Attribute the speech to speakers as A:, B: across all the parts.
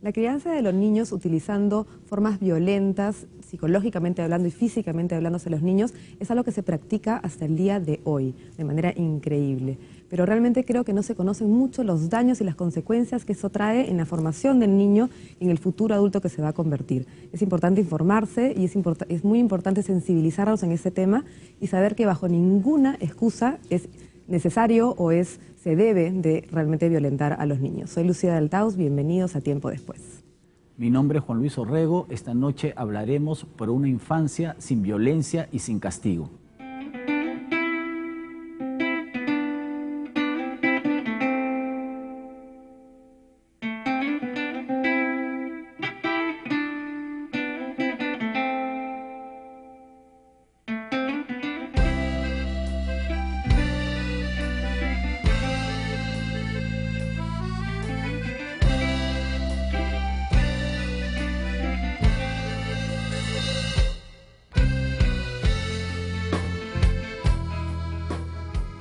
A: La crianza de los niños utilizando formas violentas, psicológicamente hablando y físicamente hablando hacia los niños, es algo que se practica hasta el día de hoy, de manera increíble. Pero realmente creo que no se conocen mucho los daños y las consecuencias que eso trae en la formación del niño y en el futuro adulto que se va a convertir. Es importante informarse y es muy importante sensibilizarnos en este tema y saber que bajo ninguna excusa es necesario o se debe de realmente violentar a los niños. Soy Lucía del Taus, bienvenidos a Tiempo Después.
B: Mi nombre es Juan Luis Orrego. Esta noche hablaremos por una infancia sin violencia y sin castigo.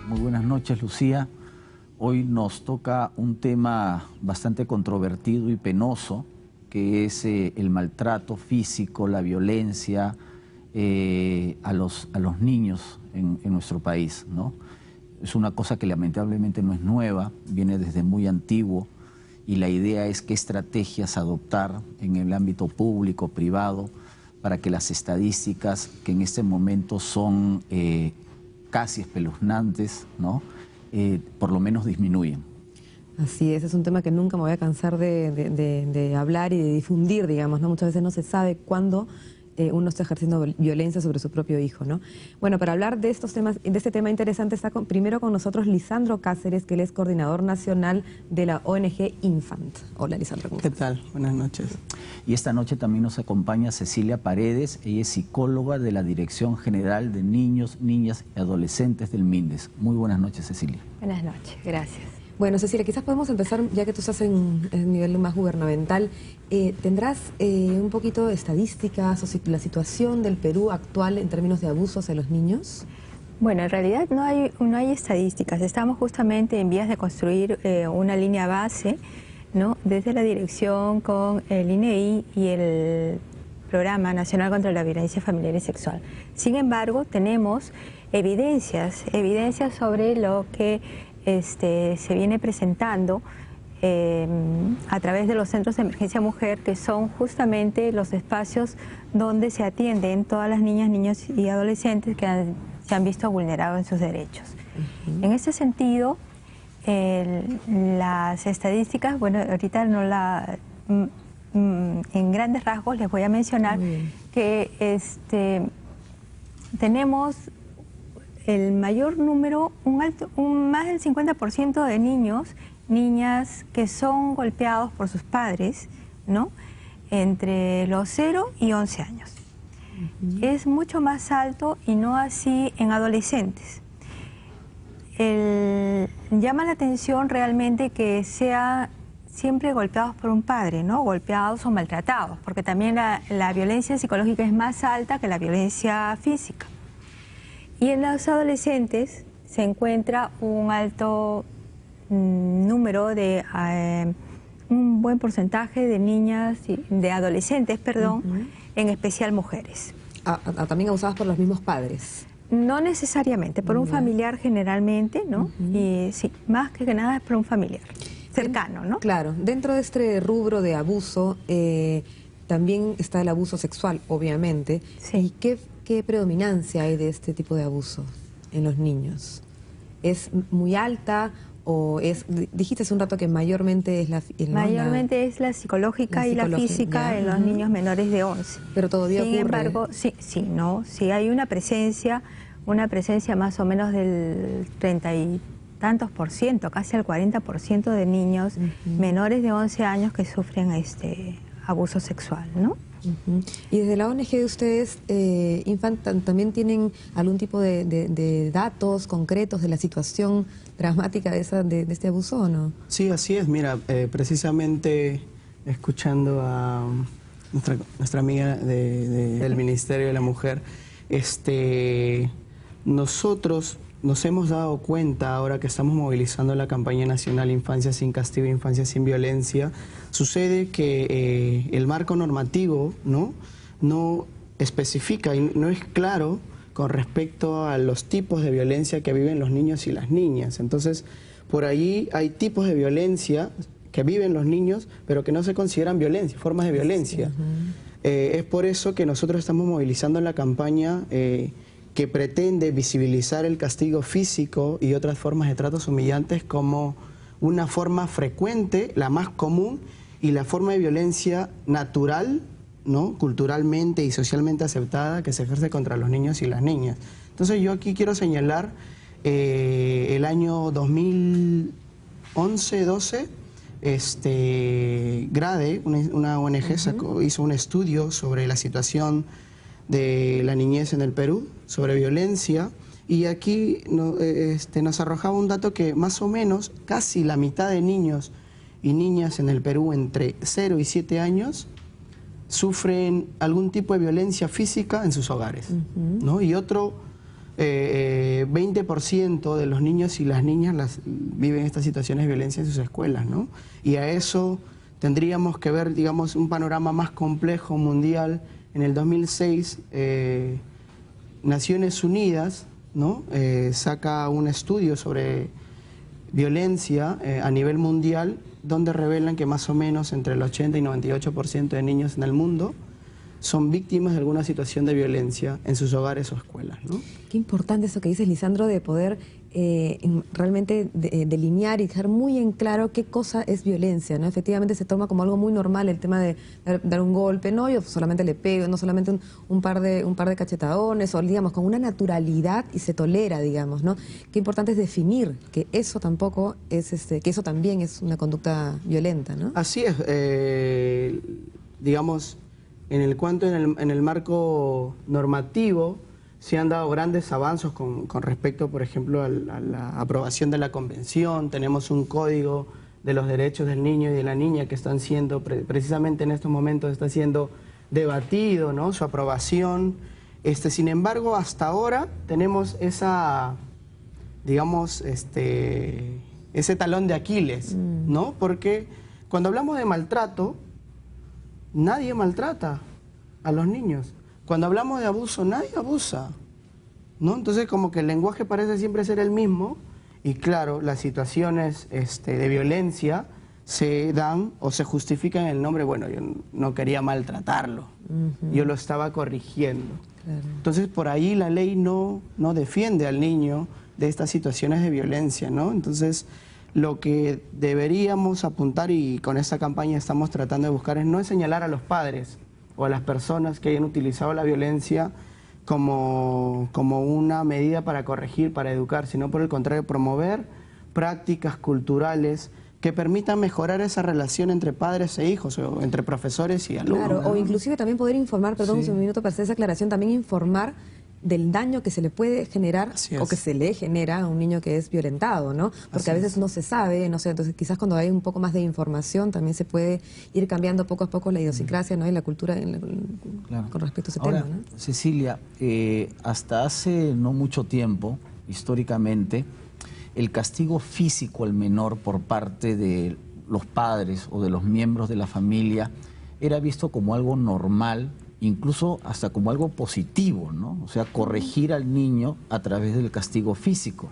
B: Muy buenas noches, Lucía. Hoy nos toca un tema bastante controvertido y penoso, que es el maltrato físico, la violencia a los niños en nuestro país, ¿no? Es una cosa que lamentablemente no es nueva, viene desde muy antiguo, y la idea es qué estrategias adoptar en el ámbito público, privado, para que las estadísticas, que en este momento son casi espeluznantes, ¿no? Por lo menos disminuyen.
A: Así es un tema que nunca me voy a cansar de hablar y de difundir, digamos, ¿no? Muchas veces no se sabe cuándo uno está ejerciendo violencia sobre su propio hijo, ¿no? Bueno, para hablar de estos temas, de este tema interesante, está primero con nosotros Lisandro Cáceres, que él es coordinador nacional de la ONG Infant. Hola, Lisandro, ¿cómo estás?
C: ¿Qué tal? Buenas noches.
B: Y esta noche también nos acompaña Cecilia Paredes. Ella es psicóloga de la Dirección General de Niños, Niñas y Adolescentes del MINDES. Muy buenas noches, Cecilia.
D: Buenas noches, gracias.
A: Bueno, Cecilia, quizás podemos empezar, ya que tú estás en el nivel más gubernamental, ¿tendrás un poquito de estadísticas o la situación del Perú actual en términos de abusos a los niños?
D: Bueno, en realidad no hay estadísticas. Estamos justamente en vías de construir una línea base, ¿no? Desde la dirección con el INEI y el Programa Nacional contra la Violencia Familiar y Sexual. Sin embargo, tenemos evidencias sobre lo que se viene presentando a través de los centros de emergencia mujer, que son justamente los espacios donde se atienden todas las niñas, niños y adolescentes que se han visto vulnerados en sus derechos. En ese sentido, las estadísticas, bueno, ahorita no en grandes rasgos les voy a mencionar que tenemos el mayor número, más del 50% de niños, niñas que son golpeados por sus padres, ¿no? Entre los 0 y 11 años. Es mucho más alto y no así en adolescentes. Llama la atención realmente que sea siempre golpeados por un padre, ¿no? Golpeados o maltratados, porque también la violencia psicológica es más alta que la violencia física. Y en los adolescentes se encuentra un alto número de, un buen porcentaje de niñas, de adolescentes, perdón, en especial mujeres.
A: ¿También abusadas por los mismos padres?
D: No necesariamente, por un familiar generalmente, ¿no? Y sí, más que nada es por un familiar cercano, ¿no?
A: Claro, dentro de este rubro de abuso también está el abuso sexual, obviamente.
D: Sí.
A: ¿Y qué predominancia hay de este tipo de abuso en los niños? ¿Es muy alta o es, dijiste hace un rato que mayormente es
D: mayormente es la psicológica y la física en los niños menores de 11.
A: Pero todavía ocurre.
D: Sin embargo, sí hay una presencia más o menos del 30 y tantos por ciento, casi el 40% de niños menores de 11 años que sufren abuso sexual, ¿no?
A: Y desde la ONG de ustedes, Infant, ¿también tienen algún tipo de datos concretos de la situación dramática de este abuso o no?
C: Sí, así es. Mira, precisamente escuchando a nuestra amiga del Ministerio de la Mujer, nosotros nos hemos dado cuenta ahora que estamos movilizando la campaña nacional Infancia sin Castigo, Infancia sin Violencia, sucede que el marco normativo no especifica y no es claro con respecto a los tipos de violencia que viven los niños y las niñas. Entonces, por ahí hay tipos de violencia que viven los niños, pero que no se consideran violencia, formas de violencia. Es por eso que nosotros estamos movilizando la campaña que pretende visibilizar el castigo físico y otras formas de tratos humillantes como una forma frecuente, la más común, y la forma de violencia natural, ¿no?, culturalmente y socialmente aceptada, que se ejerce contra los niños y las niñas. Entonces yo aquí quiero señalar el año 2011-12, GRADE, una ONG, hizo un estudio sobre la situación de la niñez en el Perú, sobre violencia, y aquí nos arrojaba un dato que más o menos casi la mitad de niños y niñas en el Perú entre 0 y 7 años sufren algún tipo de violencia física en sus hogares, ¿no? Y otro 20% de los niños y las niñas viven estas situaciones de violencia en sus escuelas, ¿no? Y a eso tendríamos que ver, digamos, un panorama más complejo mundial. En el 2006, Naciones Unidas, ¿no?, saca un estudio sobre violencia a nivel mundial, donde revelan que más o menos entre el 80 y 98% de niños en el mundo son víctimas de alguna situación de violencia en sus hogares o escuelas, ¿no?
A: Qué importante eso que dices, Lisandro, de poder realmente delinear y dejar muy en claro qué cosa es violencia, ¿no? Efectivamente se toma como algo muy normal el tema de dar un golpe, no, yo solamente le pego, no solamente un par de cachetadones, o digamos, con una naturalidad y se tolera, digamos, ¿no? Qué importante es definir que eso tampoco es, que eso también es una conducta violenta, ¿no?
C: Así es, digamos, en el marco normativo se han dado grandes avances con respecto, por ejemplo, a la aprobación de la Convención. Tenemos un Código de los Derechos del Niño y de la Niña que están siendo, precisamente en estos momentos está siendo debatido, ¿no?, su aprobación. Sin embargo, hasta ahora tenemos digamos, ese talón de Aquiles, ¿no? Porque cuando hablamos de maltrato, nadie maltrata a los niños. Cuando hablamos de abuso, nadie abusa, ¿no? Entonces, como que el lenguaje parece siempre ser el mismo, y claro, las situaciones de violencia se dan o se justifican en el nombre, bueno, yo no quería maltratarlo, yo lo estaba corrigiendo. Claro. Entonces, por ahí la ley no defiende al niño de estas situaciones de violencia, ¿no? Entonces, lo que deberíamos apuntar, y con esta campaña estamos tratando de buscar, es no señalar a los padres o a las personas que hayan utilizado la violencia como una medida para corregir, para educar, sino por el contrario, promover prácticas culturales que permitan mejorar esa relación entre padres e hijos, o entre profesores y alumnos.
A: Claro, o inclusive también poder informar, perdón, un minuto para hacer esa aclaración, también informar del daño que se le puede generar o que se le genera a un niño que es violentado, ¿no? Porque a veces no se sabe, no sé, entonces quizás cuando hay un poco más de información también se puede ir cambiando poco a poco la idiosincrasia, ¿no?, y la cultura claro, con respecto a ese tema, ¿no?
B: Cecilia, hasta hace no mucho tiempo, históricamente, el castigo físico al menor por parte de los padres o de los miembros de la familia era visto como algo normal, incluso hasta como algo positivo, ¿no? O sea, corregir al niño a través del castigo físico.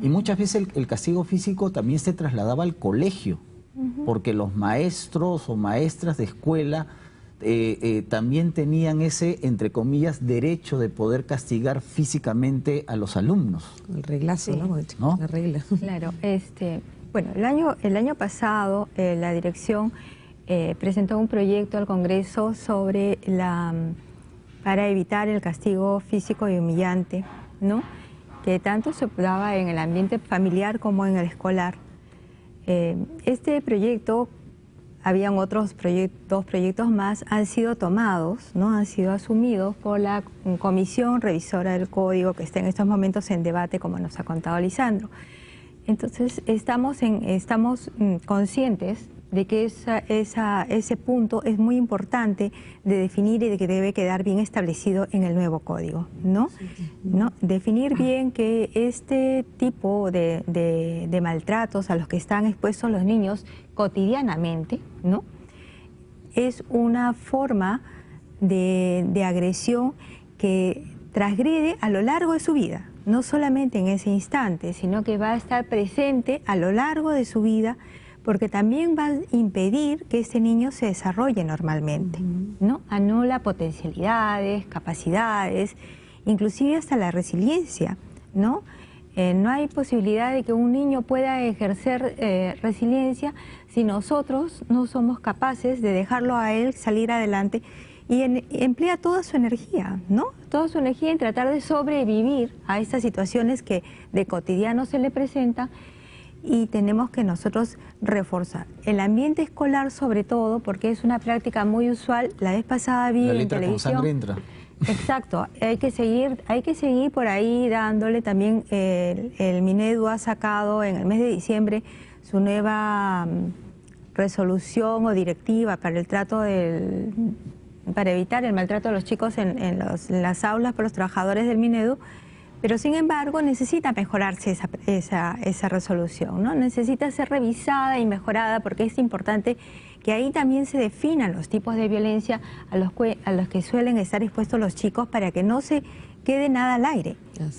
B: Y muchas veces el castigo físico también se trasladaba al colegio, porque los maestros o maestras de escuela también tenían ese, entre comillas, derecho de poder castigar físicamente a los alumnos.
A: El reglazo,
D: sí,
A: ¿no? La regla.
D: Claro, bueno, el año pasado la dirección presentó un proyecto al Congreso sobre para evitar el castigo físico y humillante, ¿no?, que tanto se daba en el ambiente familiar como en el escolar. Este proyecto, habían otros dos proyectos más, han sido tomados, ¿no?, han sido asumidos por la Comisión Revisora del Código, que está en estos momentos en debate, como nos ha contado Lisandro. Entonces, estamos conscientes de que ese punto es muy importante de definir y de que debe quedar bien establecido en el nuevo código, ¿no? ¿No? Definir bien que este tipo de maltratos a los que están expuestos los niños cotidianamente, ¿no? Es una forma de agresión que transgrede a lo largo de su vida, no solamente en ese instante, sino que va a estar presente a lo largo de su vida, porque también va a impedir que ese niño se desarrolle normalmente, ¿no? Anula potencialidades, capacidades, inclusive hasta la resiliencia, ¿no? No hay posibilidad de que un niño pueda ejercer resiliencia si nosotros no somos capaces de dejarlo a él salir adelante y emplea toda su energía, ¿no? Toda su energía en tratar de sobrevivir a estas situaciones que de cotidiano se le presentan. Y tenemos que nosotros reforzar el ambiente escolar, sobre todo, porque es una práctica muy usual. La vez pasada vi en televisión. Con sangre entra. Exacto, hay que seguir por ahí dándole. También el Minedu ha sacado en el mes de diciembre su nueva resolución o directiva para el trato para evitar el maltrato de los chicos en las aulas por los trabajadores del Minedu. Pero sin embargo necesita mejorarse esa resolución, ¿no? Necesita ser revisada y mejorada, porque es importante que ahí también se definan los tipos de violencia a los que suelen estar expuestos los chicos, para que no se quede nada al aire,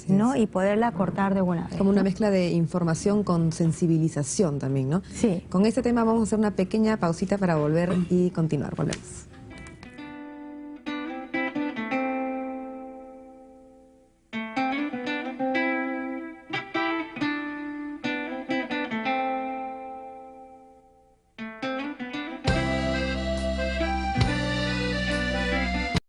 D: ¿no? Y poderla cortar de buena vez.
A: Como una mezcla de información con sensibilización también, ¿no?
D: Sí.
A: Con este tema vamos a hacer una pequeña pausita para volver y continuar. Volvemos.